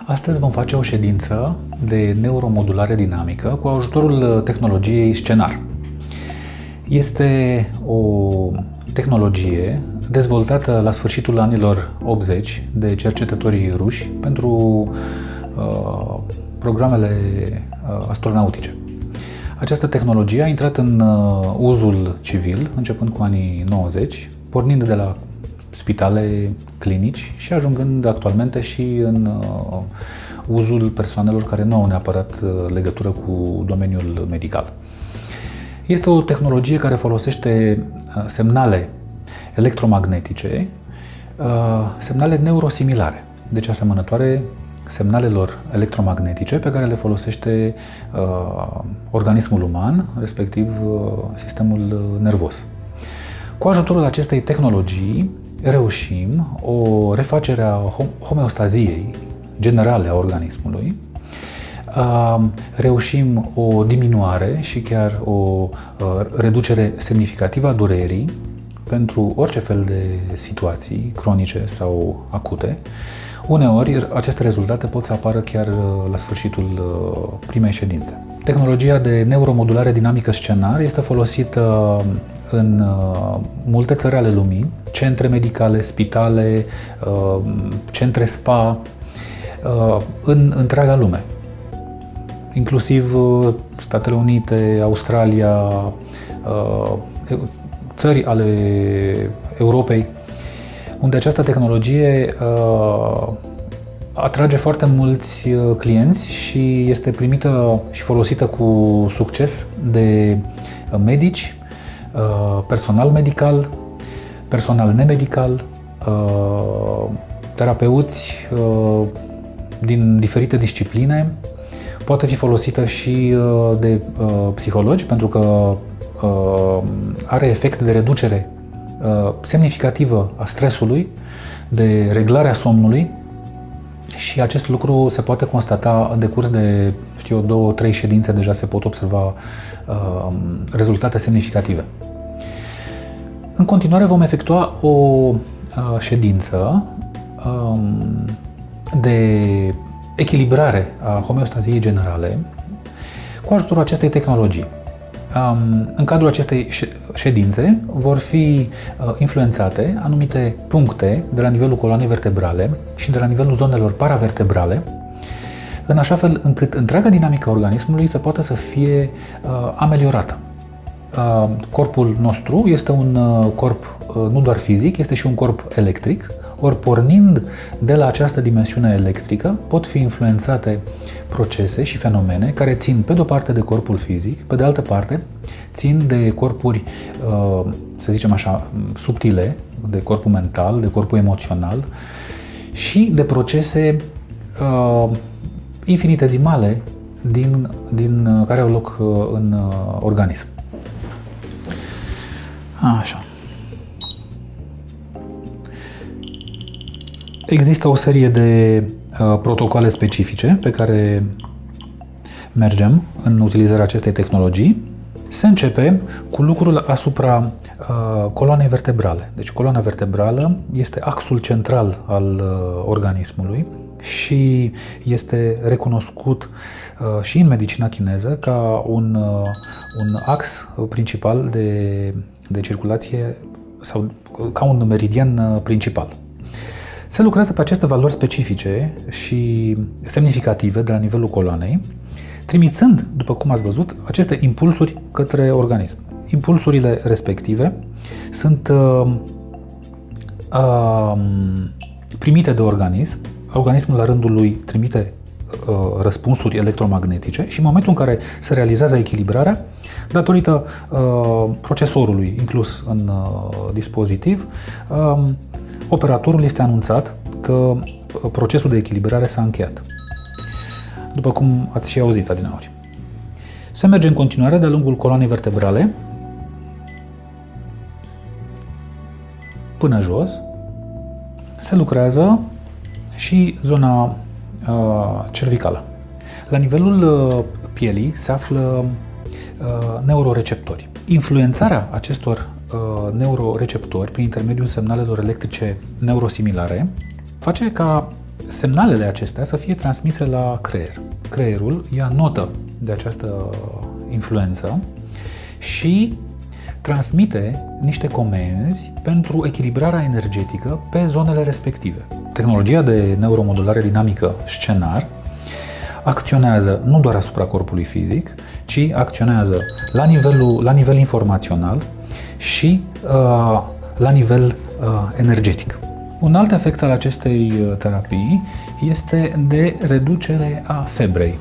Astăzi vom face o ședință de neuromodulare dinamică cu ajutorul tehnologiei Scenar. Este o tehnologie dezvoltată la sfârșitul anilor 80 de cercetătorii ruși pentru programele astronautice. Această tehnologie a intrat în uzul civil începând cu anii 90, pornind de la spitale, clinici și ajungând actualmente și în uzul persoanelor care nu au neapărat legătură cu domeniul medical. Este o tehnologie care folosește semnale electromagnetice, semnale neurosimilare, deci asemănătoare semnalelor electromagnetice pe care le folosește organismul uman, respectiv sistemul nervos. Cu ajutorul acestei tehnologii reușim o refacere a homeostaziei generale a organismului, reușim o diminuare și chiar o reducere semnificativă a durerii pentru orice fel de situații cronice sau acute. Uneori, aceste rezultate pot să apară chiar la sfârșitul primei ședințe. Tehnologia de neuromodulare dinamică Scenar este folosită în multe țări ale lumii, centre medicale, spitale, centre spa, în întreaga lume, inclusiv Statele Unite, Australia, țări ale Europei, unde această tehnologie atrage foarte mulți clienți și este primită și folosită cu succes de medici, personal medical, personal nemedical, terapeuți din diferite discipline. Poate fi folosită și de psihologi, pentru că are efect de reducere semnificativă a stresului, de reglarea somnului, și acest lucru se poate constata în decurs de, 2-3 ședințe, deja se pot observa rezultate semnificative. În continuare vom efectua o ședință de echilibrare a homeostaziei generale cu ajutorul acestei tehnologii. În cadrul acestei ședințe vor fi influențate anumite puncte de la nivelul coloanei vertebrale și de la nivelul zonelor paravertebrale, în așa fel încât întreaga dinamică a organismului să poată să fie ameliorată. Corpul nostru este un corp nu doar fizic, este și un corp electric. Ori, pornind de la această dimensiune electrică, pot fi influențate procese și fenomene care țin pe de-o parte de corpul fizic, pe de altă parte țin de corpuri, să zicem așa, subtile, de corpul mental, de corpul emoțional și de procese infinitezimale din care au loc în organism. Așa. Există o serie de protocoale specifice pe care mergem în utilizarea acestei tehnologii. Se începe cu lucrul asupra coloanei vertebrale. Deci coloana vertebrală este axul central al organismului și este recunoscut și în medicina chineză ca un ax principal de circulație sau ca un meridian principal. Se lucrează pe aceste valori specifice și semnificative de la nivelul coloanei, trimițând, după cum ați văzut, aceste impulsuri către organism. Impulsurile respective sunt primite de organism, organismul la rândul lui trimite răspunsuri electromagnetice și în momentul în care se realizează echilibrarea, datorită procesorului inclus în dispozitiv, operatorul este anunțat că procesul de echilibrare s-a încheiat, după cum ați și auzit adineauri. Se merge în continuare de-a lungul coloanei vertebrale până jos. Se lucrează și zona cervicală. La nivelul pielii se află neuroreceptori. Influențarea acestor neuroreceptori prin intermediul semnalelor electrice neurosimilare face ca semnalele acestea să fie transmise la creier. Creierul ia notă de această influență și transmite niște comenzi pentru echilibrarea energetică pe zonele respective. Tehnologia de neuromodulare dinamică scenar acționează nu doar asupra corpului fizic, ci acționează la nivel informațional și la nivel energetic. Un alt efect al acestei terapii este de reducere a febrei.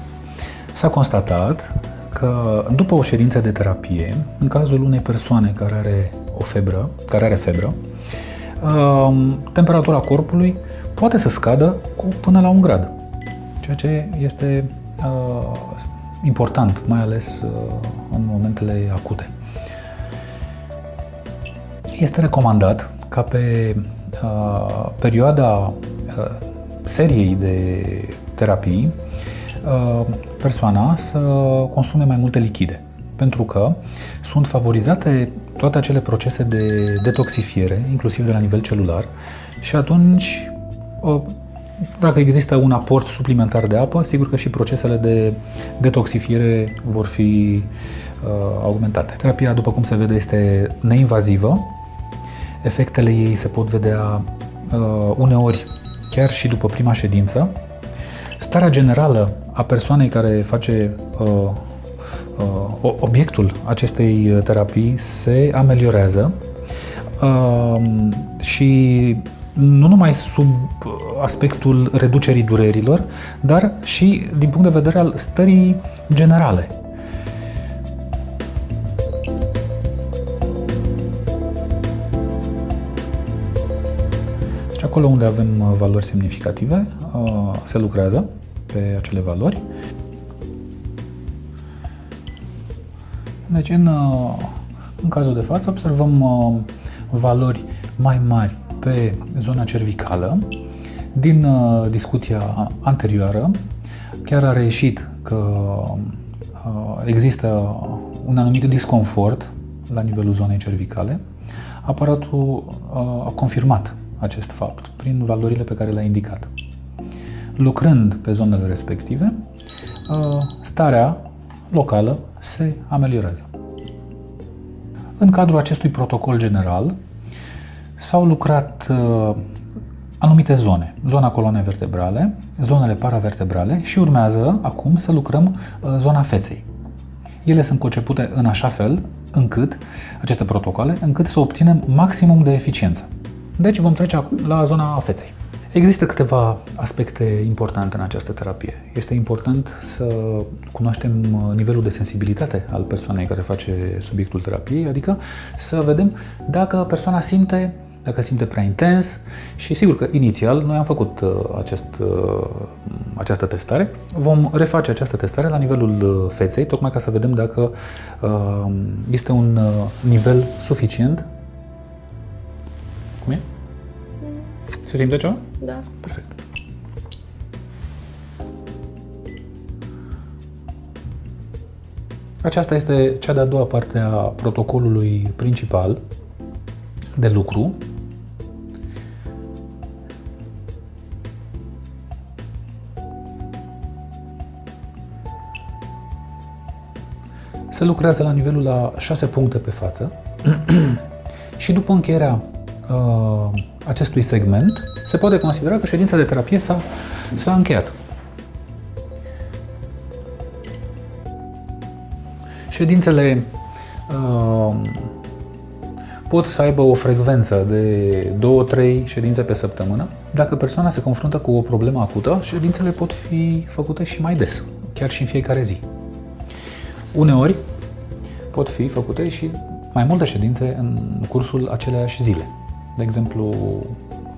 S-a constatat că după o ședință de terapie, în cazul unei persoane care are febră, temperatura corpului poate să scadă până la 1 grad, ceea ce este important, mai ales în momentele acute. Este recomandat ca pe perioada seriei de terapii persoana să consume mai multe lichide, pentru că sunt favorizate toate acele procese de detoxifiere, inclusiv de la nivel celular, și atunci, dacă există un aport suplimentar de apă, sigur că și procesele de detoxifiere vor fi augmentate. Terapia, după cum se vede, este neinvazivă. Efectele ei se pot vedea uneori chiar și după prima ședință. Starea generală a persoanei care face obiectul acestei terapii se ameliorează și nu numai sub aspectul reducerii durerilor, dar și din punct de vedere al stării generale. Deci acolo unde avem valori semnificative, se lucrează pe acele valori. Deci în cazul de față observăm valori mai mari pe zona cervicală. Din discuția anterioară chiar a reieșit că există un anumit disconfort la nivelul zonei cervicale. Aparatul a confirmat acest fapt prin valorile pe care le-a indicat. Lucrând pe zonele respective, starea locală se ameliorează. În cadrul acestui protocol general s-au lucrat anumite zone, zona coloanei vertebrale, zonele paravertebrale și urmează acum să lucrăm zona feței. Ele sunt concepute în așa fel încât, aceste protocoale, încât să obținem maximum de eficiență. Deci vom trece acum la zona feței. Există câteva aspecte importante în această terapie. Este important să cunoaștem nivelul de sensibilitate al persoanei care face subiectul terapiei, adică să vedem dacă persoana simte prea intens și sigur că inițial noi am făcut această testare. Vom reface această testare la nivelul feței, tocmai ca să vedem dacă este un nivel suficient. Cum e? Se simte ceva? Da. Perfect. Aceasta este cea de-a doua parte a protocolului principal de lucru. Se lucrează la nivelul a 6 puncte pe față și după încheierea acestui segment se poate considera că ședința de terapie s-a încheiat. Ședințele pot să aibă o frecvență de 2-3 ședințe pe săptămână. Dacă persoana se confruntă cu o problemă acută, ședințele pot fi făcute și mai des, chiar și în fiecare zi. Uneori pot fi făcute și mai multe ședințe în cursul aceleiași zile. De exemplu,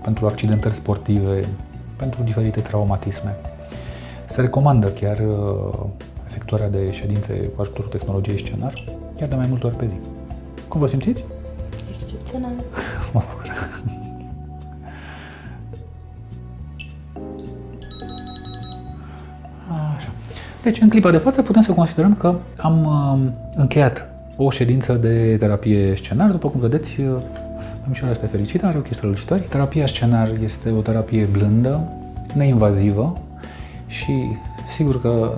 pentru accidentări sportive, pentru diferite traumatisme. Se recomandă chiar efectuarea de ședințe cu ajutorul tehnologiei scenar, chiar de mai multe ori pe zi. Cum vă simțiți? Excepțional. Mă bucur. Așa. Deci, în clipa de față, putem să considerăm că am încheiat o ședință de terapie scenar. După cum vedeți, domnișoara este fericită, are ochii strălucitori. Terapia scenar este o terapie blândă, neinvazivă și sigur că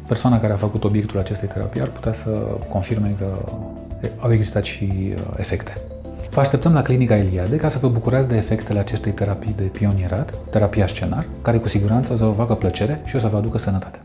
persoana care a făcut obiectul acestei terapii ar putea să confirme că au existat și efecte. Vă așteptăm la Clinica Eliade ca să vă bucurați de efectele acestei terapii de pionierat, terapia scenar, care cu siguranță o să vă facă plăcere și o să vă aducă sănătate.